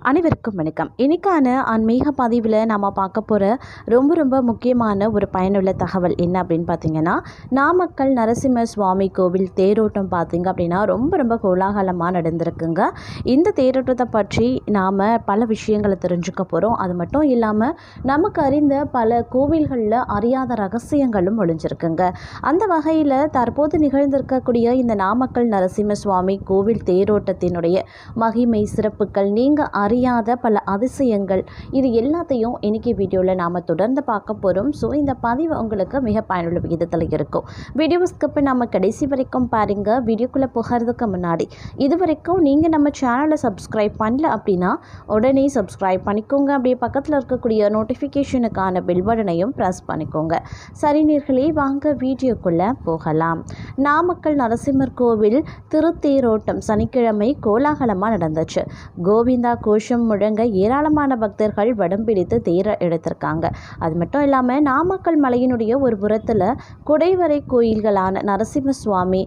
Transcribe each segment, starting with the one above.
அனைவருக்கும் வணக்கம். இன்னைக்கான ஆன்மீக பதிவில் நாம் பார்க்க போகிற ரொம்ப முக்கியமான ஒரு பயனுள்ள தகவல் என்ன அப்படின்னு பார்த்தீங்கன்னா, நாமக்கல் நரசிம்ம சுவாமி கோவில் தேரோட்டம் பார்த்திங்க அப்படின்னா ரொம்ப கோலாகலமாக நடந்திருக்குங்க. இந்த தேரோட்டத்தை பற்றி நாம் பல விஷயங்களை தெரிஞ்சுக்க போகிறோம். அது மட்டும் இல்லாமல் நமக்கு அறிந்த பல கோவில்களில் அறியாத ரகசியங்களும் ஒளிஞ்சிருக்குங்க. அந்த வகையில் தற்போது நிகழ்ந்திருக்கக்கூடிய இந்த நாமக்கல் நரசிம்ம சுவாமி கோவில் தேரோட்டத்தினுடைய மகிமை சிறப்புகள், நீங்கள் அறியாத பல அதிசயங்கள், இது எல்லாத்தையும் இன்னைக்கு வீடியோவில் நாம் தொடர்ந்து பார்க்க போகிறோம். ஸோ இந்த பதிவு உங்களுக்கு மிக பயனுள்ள விகிதத்தில் இருக்கும். வீடியோ ஸ்கிப் நம்ம கடைசி வரைக்கும் பாருங்கள். வீடியோக்குள்ளே போகிறதுக்கு முன்னாடி இது வரைக்கும் நீங்கள் நம்ம சேனலை சப்ஸ்கிரைப் பண்ணல அப்படின்னா உடனே சப்ஸ்கிரைப் பண்ணிக்கோங்க. அப்படியே பக்கத்தில் இருக்கக்கூடிய நோட்டிஃபிகேஷனுக்கான பெல் பட்டனையும் ப்ரெஸ் பண்ணிக்கோங்க. சரி நேயர்களே, வாங்க வீடியோக்குள்ளே போகலாம். நாமக்கல் நரசிம்மர் கோவில் திருத்தேரோட்டம் சனிக்கிழமை கோலாகலமாக நடந்துச்சு. கோவிந்தா கோஷம் முழங்க ஏராளமான பக்தர்கள் வடம் பிடித்து தேர எடுத்திருக்காங்க. அது மட்டும் இல்லாமல் நாமக்கல் மலையினுடைய ஒரு புறத்தில் குடைவரை கோயில்களான நரசிம்ம சுவாமி,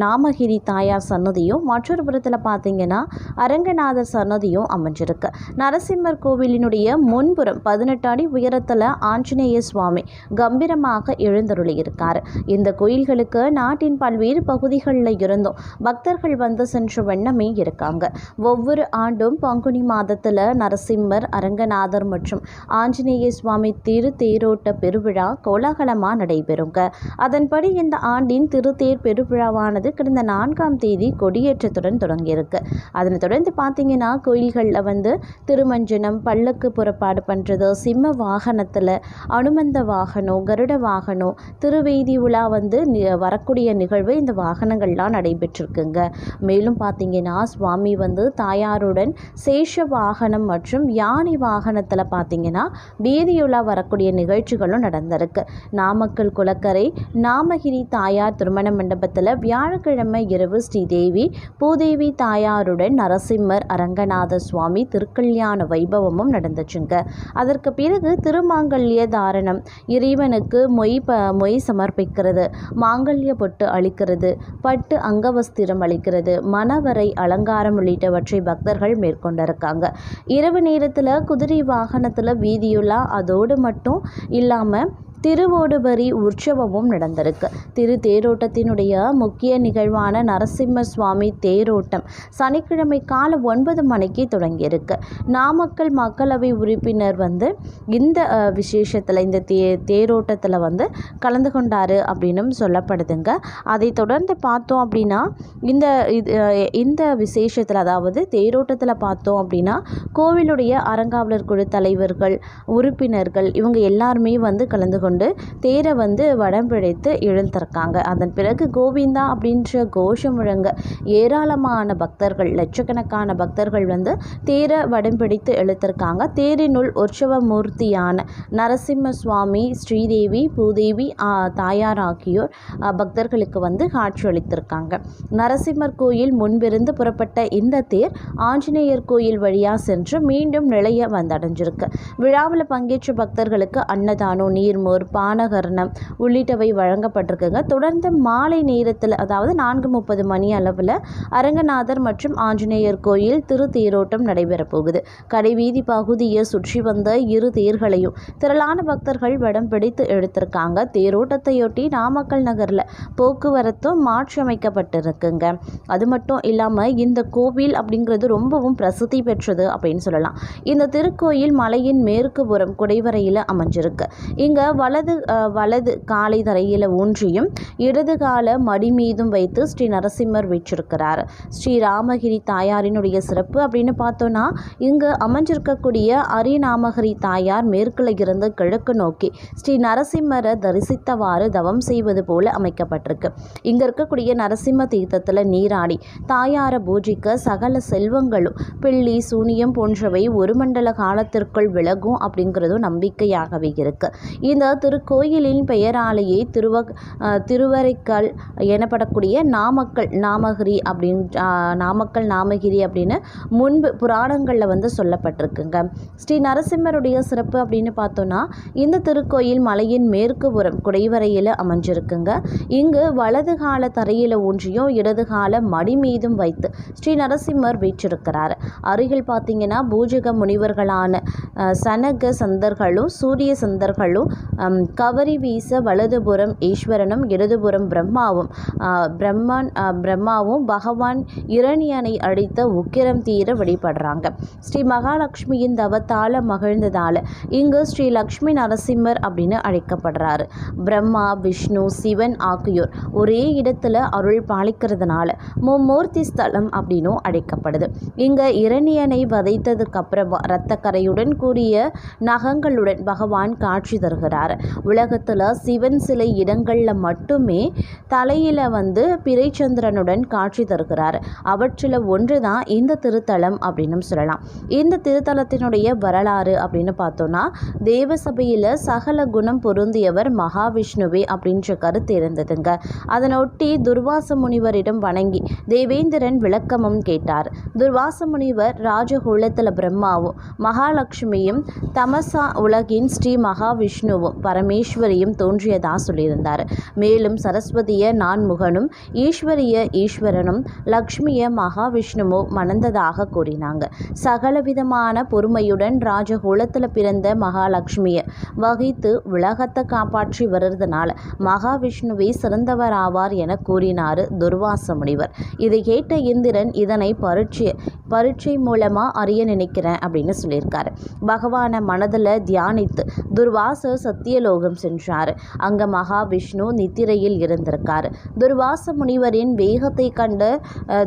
நாமகிரி தாயார் சன்னதியும், மற்றொரு புறத்தில் பார்த்தீங்கன்னா அரங்கநாதர் சன்னதியும் அமைஞ்சிருக்கு. நரசிம்மர் கோவிலினுடைய முன்புறம் 18 அடி உயரத்தில் ஆஞ்சநேய சுவாமி கம்பீரமாக எழுந்தருளி இருக்கார். இந்த கோயில்களுக்கு நாட்டின் பல்வேறு பகுதிகளில் இருந்தும் பக்தர்கள் வந்து சென்ற வண்ணமே இருக்காங்க. ஒவ்வொரு ஆண்டும் பங்குனி மாதத்தில் நரசிம்மர், அரங்கநாதர் மற்றும் ஆஞ்சநேய சுவாமி திருத்தேரோட்ட பெருவிழா கோலாகலமாக நடைபெறுங்க. அதன்படி இந்த ஆண்டின் திருத்தேர் பெருவிழாவானது கடந்த 4ஆம் தேதி கொடியேற்றத்துடன் தொடங்கியிருக்கு. அதனை தொடர்ந்து பார்த்தீங்கன்னா கோயில்களில் வந்து திருமஞ்சனம், பல்லக்கு புறப்பாடு பண்ணுறது, சிம்ம வாகனத்தில் அனுமந்த வாகனம், கருட வாகனம், திருவீதி உலா வந்து வரக்கூடிய நிகழ்வு இந்த வாகனங்கள்லாம் நடைபெற்றிருக்குங்க. மேலும் பார்த்தீங்கன்னா சுவாமி வந்து தாயாருடன் சேஷ வாகனம் மற்றும் யானை வாகனத்தில் பார்த்தீங்கன்னா வீதியுலா வரக்கூடிய நிகழ்ச்சிகளும் நடந்திருக்கு. நாமக்கல் குளக்கரை நாமகிரி தாயார் திருமண மண்டபத்தில் வியாழக்கிழமை இரவு ஸ்ரீதேவி பூதேவி தாயாருடன் நரசிம்மர், அரங்கநாத சுவாமி திருக்கல்யாண வைபவமும் நடந்துச்சுங்க. அதற்கு பிறகு திருமாங்கல்ய தாரணம், இறைவனுக்கு மொய் சமர்ப்பிக்கிறது, மாங்கல்ய பொட்டு அளிக்கிறது, பட்டு அங்கவஸ்திரம் அளிக்கிறது, மணவரை அலங்காரம் உள்ளிட்டவற்றை பக்தர்கள் மேற்கொண்டிருக்காங்க. இரவு நேரத்தில் குதிரை வாகனத்தில் வீதியுலா, அதோடு மட்டும் இல்லாமல் திருவோடுபரி உற்சவமும் நடந்திருக்கு. திரு தேரோட்டத்தினுடைய முக்கிய நிகழ்வான நரசிம்ம சுவாமி தேரோட்டம் சனிக்கிழமை காலை 9 மணிக்கு தொடங்கியிருக்கு. நாமக்கல் மக்களவை உறுப்பினர் வந்து இந்த விசேஷத்தில், இந்த தேரோட்டத்தில் வந்து கலந்து கொண்டார் அப்படின்னும் சொல்லப்படுதுங்க. அதை தொடர்ந்து பார்த்தோம் அப்படின்னா இந்த விசேஷத்தில், அதாவது தேரோட்டத்தில் பார்த்தோம் அப்படின்னா கோவிலுடைய அறங்காவலர் குழு தலைவர்கள், உறுப்பினர்கள் இவங்க எல்லாருமே வந்து கலந்து கொண்டு தேரை வந்து வடம் பிடித்து இழுத்திருக்காங்க. அதன் பிறகு கோவிந்தா அப்படின்ற கோஷம் முழங்க ஏராளமான பக்தர்கள், லட்சக்கணக்கான பக்தர்கள் வந்து தேரை வடம் பிடித்து இழுத்திருக்காங்க. தேரினுள் உற்சவ மூர்த்தியான நரசிம்ம சுவாமி, ஸ்ரீதேவி பூதேவி தாயார் ஆகியோர் பக்தர்களுக்கு வந்து காட்சியளித்திருக்காங்க. நரசிம்மர் கோயில் முன்பிருந்து புறப்பட்ட இந்த தேர் ஆஞ்சநேயர் கோயில் வழியாக சென்று மீண்டும் நிலைய வந்தடைஞ்சிருக்கு. விழாவில் பங்கேற்ற பக்தர்களுக்கு அன்னதானம், நீர்மோர், பானகரணம் உள்ளிட்டவை வழங்கப்பட்டிருக்குங்க. தொடர்ந்து மாலை நேரத்தில், அதாவது 4:30 மணி அளவில் அரங்கநாதர் மற்றும் ஆஞ்சநேயர் கோயில் திருத்தேரோட்டம் நடைபெற போகுது. கடைவீதி பகுதியை சுற்றி வந்த இரு தேர்களையும் திரளான பக்தர்கள் வடம் பிடித்து எடுத்திருக்காங்க. தேரோட்டத்தையொட்டி நாமக்கல் நகரில் போக்குவரத்தும் மாற்றி அமைக்கப்பட்டிருக்குங்க. அது மட்டும் இல்லாமல் இந்த கோவில் அப்படிங்கிறது ரொம்பவும் பிரசித்தி பெற்றது அப்படின்னு சொல்லலாம். இந்த திருக்கோயில் மலையின் மேற்கு புறம் குடைவரையில் அமைஞ்சிருக்கு. இங்கே வலது காலை தரையில் ஊன்றியும் இடது கால மடி மீதும் வைத்து ஸ்ரீ நரசிம்மர் வீற்றிருக்கிறார். ஸ்ரீ ராமகிரி தாயாரினுடைய சிறப்பு அப்படின்னு பார்த்தோன்னா, இங்கு அமைஞ்சிருக்கக்கூடிய அரிநாமகிரி தாயார் மேற்குல இருந்து கிழக்கு நோக்கி ஸ்ரீ நரசிம்மரை தரிசித்தவாறு தவம் செய்வது போல அமைக்கப்பட்டிருக்கு. இங்கே இருக்கக்கூடிய நரசிம்ம தீர்த்தத்தில் நீராடி தாயாரை பூஜிக்க சகல செல்வங்களும், பில்லி சூனியம் போன்றவை ஒரு மண்டல காலத்திற்குள் விலகும் அப்படிங்கிறதும் நம்பிக்கையாகவே இருக்கு. இந்த திருக்கோயிலின் பெயராலேயே திருவரைக்கல் எனப்படக்கூடிய நாமக்கல் நாமகிரி அப்படின்னு முன்பு புராணங்களில் வந்து சொல்லப்பட்டிருக்குங்க. ஸ்ரீ நரசிம்மருடைய சிறப்பு அப்படின்னு பார்த்தோன்னா, இந்த திருக்கோயில் மலையின் மேற்கு புறம் குடைவரையில் அமைஞ்சிருக்குங்க. இங்கு வலது கால தரையில் ஊன்றியும் இடது கால மடி மீதும் வைத்து ஸ்ரீ நரசிம்மர் வீற்றிருக்கிறார். அருகில் பார்த்தீங்கன்னா பூஜக முனிவர்களான சனக சந்தர்களும் சூரிய சந்தர்களும் கவரி வீச வலதுபுறம் ஈஸ்வரனும் இடதுபுறம் பிரம்மாவும் பகவான் இரணியனை அடித்த உக்கிரம் தீர வழிபடுறாங்க. ஸ்ரீ மகாலட்சுமியின் தவத்தால மகிழ்ந்ததால இங்கு ஸ்ரீ லக்ஷ்மி நரசிம்மர் அப்படின்னு அழைக்கப்படுறாரு. பிரம்மா, விஷ்ணு, சிவன் ஆகியோர் ஒரே இடத்துல அருள் பாலிக்கிறதுனால மும்மூர்த்தி ஸ்தலம் அப்படின்னும் அழைக்கப்படுது. இங்க இரணியனை வதைத்ததுக்கு அப்புறம் இரத்த கரையுடன் கூடிய நகங்களுடன் பகவான் காட்சி தருகிறார். உலகத்துல சிவன் சிலை இடங்கள்ல மட்டுமே தலையில வந்து பிறைச்சந்திரனுடன் காட்சி தருகிறார். அவற்றில் ஒன்றுதான் இந்த திருத்தலம் அப்படின்னு சொல்லலாம். இந்த திருத்தலத்தினுடைய வரலாறு அப்படின்னு பார்த்தோம்னா, தேவசபையில் சகல குணம் பொருந்தியவர் மகாவிஷ்ணுவே அப்படின்ற கருத்து இருந்ததுங்க. அதனொட்டி துர்வாச முனிவரிடம் வணங்கி தேவேந்திரன் விளக்கமும் கேட்டார். துர்வாச முனிவர் ராஜகுலத்தில் பிரம்மாவும் மகாலட்சுமியும் தமசா உலகின் ஸ்ரீ மகாவிஷ்ணுவும் பரமேஸ்வரியும் தோன்றியதா சொல்லியிருந்தார். மேலும் சரஸ்வதிய நான்முகனும் ஈஸ்வரனும் லக்ஷ்மிய மகாவிஷ்ணுவோ மணந்ததாக கூறினாங்க. சகலவிதமான பொறுமையுடன் ராஜகுலத்தில் பிறந்த மகாலட்சுமியை வகித்து உலகத்தை காப்பாற்றி வருவதனால மகாவிஷ்ணுவே சிறந்தவராவார் என கூறினார் துர்வாச முனிவர். இதை கேட்ட இந்திரன் இதனை பரீட்சை மூலமா அறிய நினைக்கிறேன் அப்படின்னு சொல்லியிருக்காரு. பகவான மனதில் தியானித்து துர்வாசர் சத்தியலோகம் சென்றார். அங்க மகாவிஷ்ணு நித்திரையில் இருந்திருக்காரு. துர்வாச முனிவரின் வேகத்தை கண்ட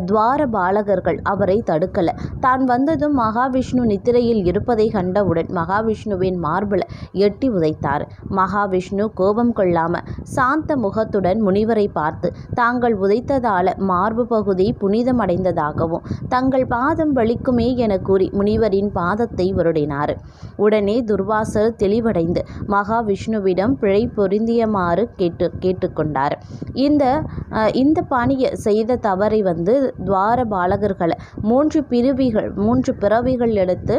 துவார பாலகர்கள் அவரை தடுக்கல. தான் வந்ததும் மகாவிஷ்ணு நித்திரையில் இருப்பதை கண்டவுடன் மகாவிஷ்ணுவின் மார்பில் எட்டி உதைத்தார். மகாவிஷ்ணு கோபம் கொள்ளாம சாந்த முகத்துடன் முனிவரை பார்த்து தாங்கள் உதைத்ததால மார்பு பகுதி புனிதமடைந்ததாகவும் தங்கள் பாதம் வலிக்குமே என கூறி முனிவரின் பாதத்தை வருடினார். உடனே துர்வாசர் தெளிவடைந்து மகாவிஷ்ணுவிடம் பிழை பொருந்தியமாறு கேட்டுக்கொண்டார். இந்த பணியை செய்த தவறை வந்து துவார பாலகர்களை மூன்று பிறவிகள் எடுத்து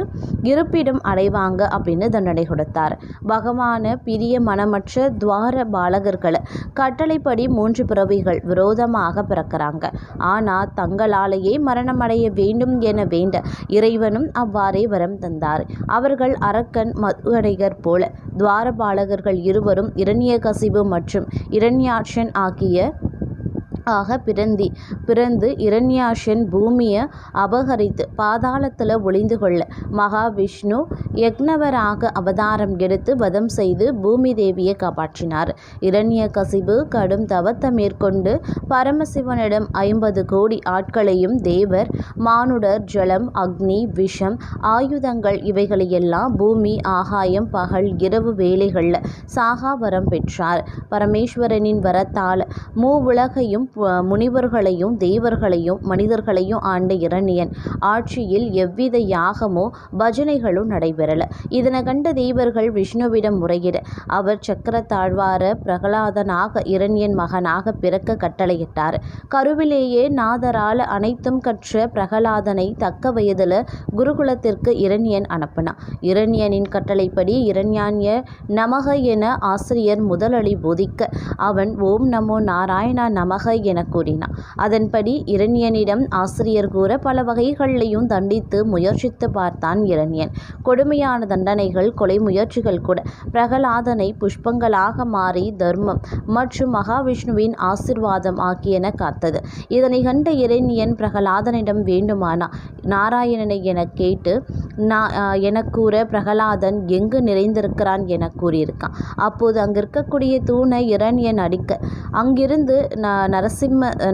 இருப்பிடம் அடைவாங்க அப்படின்னு தண்டனை கொடுத்தார். பகவான பிரிய மனமற்ற துவார பாலகர்களை கட்டளைப்படி 3 பிறவிகள் விரோதமாக பிறக்கிறாங்க. ஆனால் தங்களாலேயே மரணமடைய வேண்டும் என வேண்ட இறைவனும் அவ்வாறே வரம் தந்தார். அவர்கள் அரக்கன் மதுகடைகர் போல துவாரபாலகர்கள் இருவரும் இரண்யகசிபு மற்றும் இரண்யாட்சன் பிறந்து இரண்யாஷன் பூமியை அபகரித்து பாதாளத்தில் ஒளிந்து கொள்ள மகாவிஷ்ணு யக்னவராக அவதாரம் எடுத்து வதம் செய்து பூமி தேவியை காப்பாற்றினார். இரண்யகசிபு கடும் தவத்தை மேற்கொண்டு பரமசிவனிடம் 50 கோடி ஆட்களையும் தேவர், மானுடர், ஜலம், அக்னி, விஷம், ஆயுதங்கள் இவைகளையெல்லாம் பூமி, ஆகாயம், பகல், இரவு வேளைகளில் சாகாவரம் பெற்றார். பரமேஸ்வரனின் வரத்தால் மூவுலகையும் முனிவர்களையும் தேவர்களையும் மனிதர்களையும் ஆண்ட இரணியன் ஆட்சியில் எவ்வித யாகமோ பஜனைகளும் நடைபெறல. இதனை கண்ட தேவர்கள் விஷ்ணுவிடம் முறையிட அவர் சக்கரத்தாழ்வார பிரகலாதனாக இரணியன் மகனாக பிறக்க கட்டளையிட்டார். கருவிலேயே நாதரால் அனைத்தும் கற்ற பிரகலாதனை தக்க வயதில் குருகுலத்திற்கு இரணியன் அனுப்பினார். இரணியனின் கட்டளைப்படி இரண்யான்ய நமக என ஆசிரியர் முதலளி போதிக்க அவன் ஓம் நமோ நாராயணா நமக என கூறினான். அதன்படி இரண்யனிடம் ஆசிரியர் கூற பல வகைகளையும் தண்டித்து முயற்சித்து பார்த்தான் இரண்யன். கொடுமையான தண்டனைகள், கொலை முயற்சிகள் கூட பிரகலாதனை புஷ்பங்களாக மாறி தர்மம் மற்றும் மகாவிஷ்ணுவின் ஆசிர்வாதம் ஆகியன காத்தது. இதனை கண்ட இரண்யன் பிரகலாதனிடம் வேண்டுமானா நாராயணனை என கேட்டு என கூற பிரகலாதன் எங்கு நிறைந்திருக்கிறான் என கூறியிருக்கான். அப்போது அங்கிருக்கக்கூடிய தூணை இரண்யன் அடிக்க அங்கிருந்து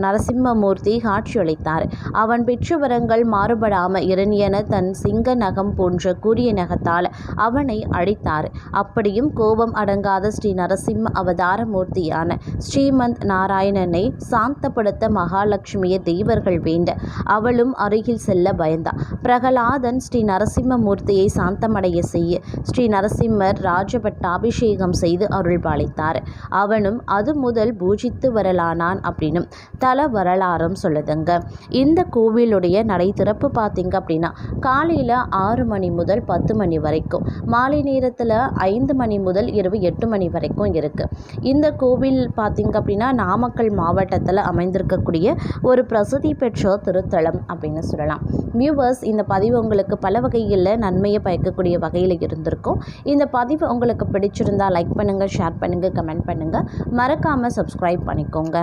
நரசிம்மமூர்த்தி காட்சியளித்தார். அவன் பெற்ற வரங்கள் மாறுபடாமல் இரணியன தன் சிங்க நகம் போன்ற கூரிய நகத்தால் அவனை அழித்தார். அப்படியும் கோபம் அடங்காத ஸ்ரீ நரசிம்ம அவதார மூர்த்தியான ஸ்ரீமந்த் நாராயணனை சாந்தப்படுத்த மகாலட்சுமியை தெய்வர்கள் வேண்ட அவளும் அருகில் செல்ல பயந்தார். பிரகலாதன் ஸ்ரீ நரசிம்மமூர்த்தியை சாந்தமடைய செய்ய ஸ்ரீ நரசிம்மர் ராஜபட்டாபிஷேகம் செய்து அருள் பாலித்தார். அவனும் அது முதல் பூஜித்து வரலானான் அப்படின்னும் தல வரலாறும் சொல்லுதுங்க. இந்த கோவிலுடைய நடை திறப்பு பார்த்தீங்க அப்படின்னா காலையில் 6 மணி முதல் 10 மணி வரைக்கும், மாலை நேரத்தில் 5 மணி முதல் இரவு 8 மணி வரைக்கும் இருக்குது. இந்த கோவில் பார்த்தீங்க அப்படின்னா நாமக்கல் மாவட்டத்தில் அமைந்திருக்கக்கூடிய ஒரு பிரசித்தி பெற்ற திருத்தலம் அப்படின்னு சொல்லலாம். வியூவர்ஸ், இந்த பதிவு உங்களுக்கு பல வகையில் நன்மையை பயக்கக்கூடிய வகையில் இருந்திருக்கும். இந்த பதிவு உங்களுக்கு பிடிச்சிருந்தால் லைக் பண்ணுங்கள், ஷேர் பண்ணுங்கள், கமெண்ட் பண்ணுங்கள். மறக்காமல் சப்ஸ்கிரைப் பண்ணிக்கோங்க.